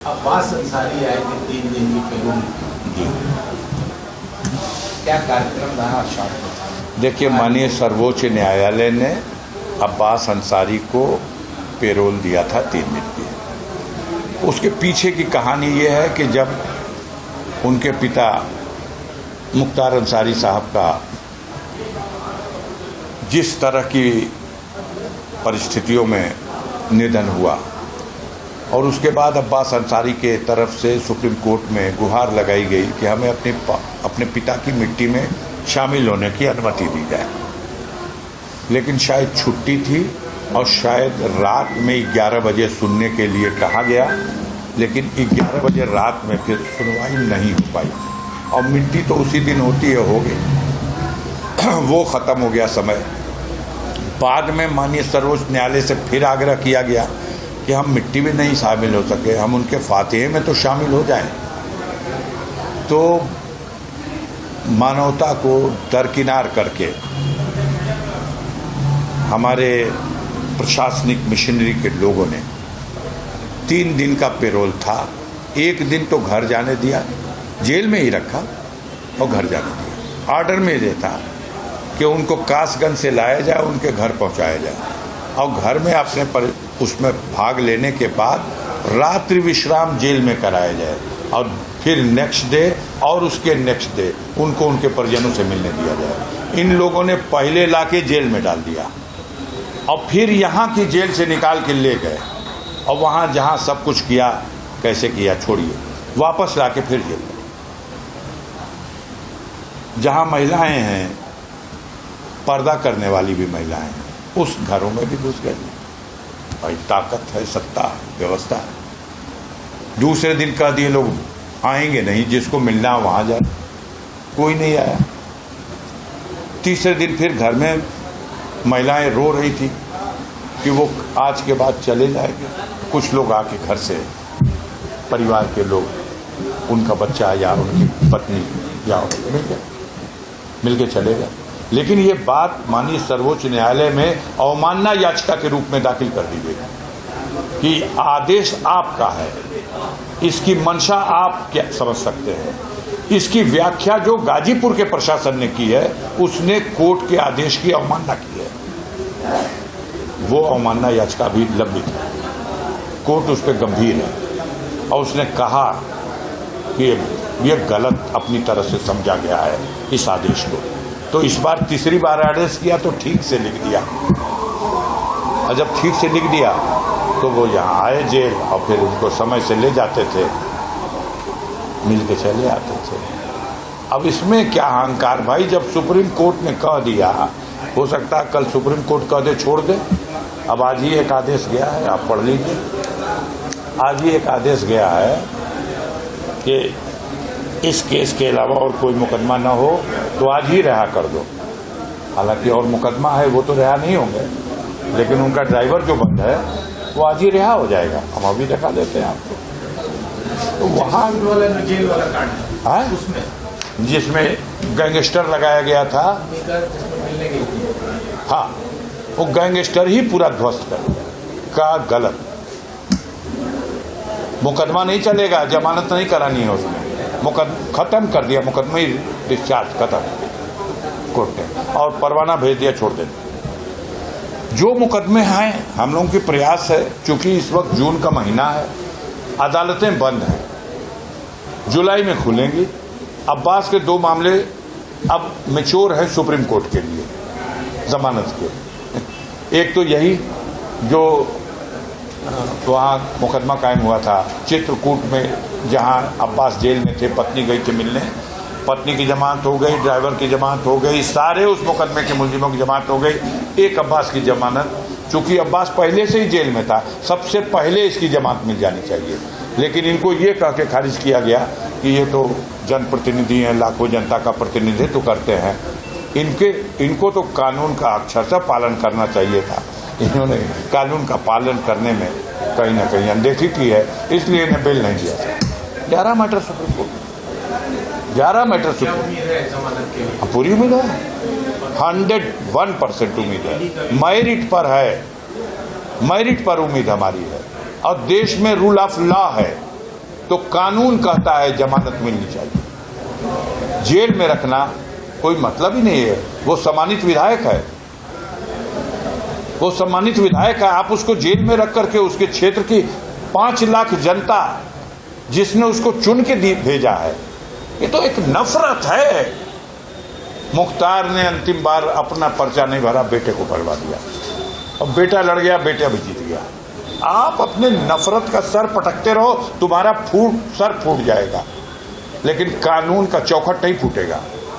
अब्बास अंसारी आए थे 3 दिन की पेरोल दी। क्या कार्यक्रम रहा शाम? देखिए, माननीय सर्वोच्च न्यायालय ने अब्बास अंसारी को पेरोल दिया था 3 दिन की। उसके पीछे की कहानी ये है कि जब उनके पिता मुख्तार अंसारी साहब का जिस तरह की परिस्थितियों में निधन हुआ और उसके बाद अब्बास अंसारी के तरफ से सुप्रीम कोर्ट में गुहार लगाई गई कि हमें अपने पिता की मिट्टी में शामिल होने की अनुमति दी जाए, लेकिन शायद छुट्टी थी और शायद रात में 11 बजे सुनने के लिए कहा गया, लेकिन 11 बजे रात में फिर सुनवाई नहीं हो पाई और मिट्टी तो उसी दिन होती है, हो गई, वो ख़त्म हो गया समय। बाद में माननीय सर्वोच्च न्यायालय से फिर आग्रह किया गया कि हम मिट्टी में नहीं शामिल हो सके, हम उनके फातिहे में तो शामिल हो जाएं। तो मानवता को दरकिनार करके हमारे प्रशासनिक मिशनरी के लोगों ने 3 दिन का पेरोल था, 1 दिन तो घर जाने दिया, जेल में ही रखा और घर जाने दिया। ऑर्डर में देता कि उनको कासगंज से लाया जाए, उनके घर पहुंचाया जाए और घर में अपने उसमें भाग लेने के बाद रात्रि विश्राम जेल में कराया जाए और फिर नेक्स्ट डे और उसके नेक्स्ट डे उनको उनके परिजनों से मिलने दिया जाए। इन लोगों ने पहले लाके जेल में डाल दिया और फिर यहाँ की जेल से निकाल के ले गए और वहाँ जहाँ सब कुछ किया, कैसे किया छोड़िए, वापस लाके फिर जेल में। जहाँ महिलाएं हैं, पर्दा करने वाली भी महिलाएं हैं, उस घरों में भी घुस गए। भाई ताकत है, सत्ता है, व्यवस्था है। दूसरे दिन कह दिए लोग आएंगे नहीं, जिसको मिलना वहां जाए, कोई नहीं आया। तीसरे दिन फिर घर में महिलाएं रो रही थी कि वो आज के बाद चले जाएंगे। कुछ लोग आके घर से, परिवार के लोग, उनका बच्चा या उनकी पत्नी या मिल के चले गए। लेकिन ये बात माननीय सर्वोच्च न्यायालय में अवमानना याचिका के रूप में दाखिल कर दी गई कि आदेश आपका है, इसकी मंशा आप क्या समझ सकते हैं। इसकी व्याख्या जो गाजीपुर के प्रशासन ने की है, उसने कोर्ट के आदेश की अवमानना की है। वो अवमानना याचिका भी लंबित है, कोर्ट उस पर गंभीर है और उसने कहा कि ये गलत अपनी तरह से समझा गया है इस आदेश को। तो इस बार तीसरी बार आदेश किया तो ठीक से लिख दिया, और जब ठीक से लिख दिया तो वो यहाँ आए जेल और फिर उनको समय से ले जाते थे, मिल के चले आते थे। अब इसमें क्या अहंकार भाई, जब सुप्रीम कोर्ट ने कह दिया, हो सकता है कल सुप्रीम कोर्ट कह दे छोड़ दे। अब आज ही एक आदेश गया है, आप पढ़ लीजिए, आज ही एक आदेश गया है कि इस केस के अलावा और कोई मुकदमा न हो तो आज ही रिहा कर दो। हालांकि और मुकदमा है, वो तो रिहा नहीं होंगे, लेकिन उनका ड्राइवर जो बंद है वो आज ही रिहा हो जाएगा। हम अभी दिखा देते हैं आपको। तो वहाँ जेल वाला कांड है उसमें, जिसमें गैंगस्टर लगाया गया था, हाँ, वो गैंगस्टर ही पूरा ध्वस्त कर का गलत। मुकदमा नहीं चलेगा, जमानत नहीं करानी है उसमें, खत्म कर दिया, मुकदमा ही डिस्चार्ज खत्म कोर्ट ने और परवाना भेज दिया, छोड़ दें। जो मुकदमे हैं, हम लोगों के प्रयास है, चूंकि इस वक्त जून का महीना है, अदालतें बंद हैं, जुलाई में खुलेंगी। अब्बास के 2 मामले अब मैच्योर है सुप्रीम कोर्ट के लिए जमानत के। एक तो यही जो वहाँ मुकदमा कायम हुआ था चित्रकूट में, जहाँ अब्बास जेल में थे, पत्नी गई थी मिलने, पत्नी की जमानत हो गई, ड्राइवर की जमानत हो गई, सारे उस मुकदमे के मुलजिमों की जमानत हो गई। एक अब्बास की जमानत, चूंकि अब्बास पहले से ही जेल में था, सबसे पहले इसकी जमानत मिल जानी चाहिए, लेकिन इनको ये कह के खारिज किया गया कि ये तो जनप्रतिनिधि हैं, लाखों जनता का प्रतिनिधित्व करते हैं, इनको तो कानून का अक्षरशः पालन करना चाहिए था। इन्होंने कानून का पालन करने में कहीं ना कहीं अनदेखी की है, इसलिए इन्हें बेल नहीं दिया। 11 matter supreme court, 11 matter supreme, पूरी उम्मीद है, 101% उम्मीद है, मेरिट पर है, मेरिट पर उम्मीद हमारी है। और देश में रूल ऑफ लॉ है, तो कानून कहता है जमानत मिलनी चाहिए। जेल में रखना कोई मतलब ही नहीं है। वो सम्मानित विधायक है, वो सम्मानित विधायक है। आप उसको जेल में रख करके उसके क्षेत्र की 5 लाख जनता जिसने उसको चुन के भेजा है, ये तो एक नफरत है। मुख्तार ने अंतिम बार अपना पर्चा नहीं भरा, बेटे को भरवा दिया, अब बेटा लड़ गया, बेटा भी जीत गया। आप अपने नफरत का सर पटकते रहो, तुम्हारा सर फूट जाएगा, लेकिन कानून का चौखट नहीं फूटेगा।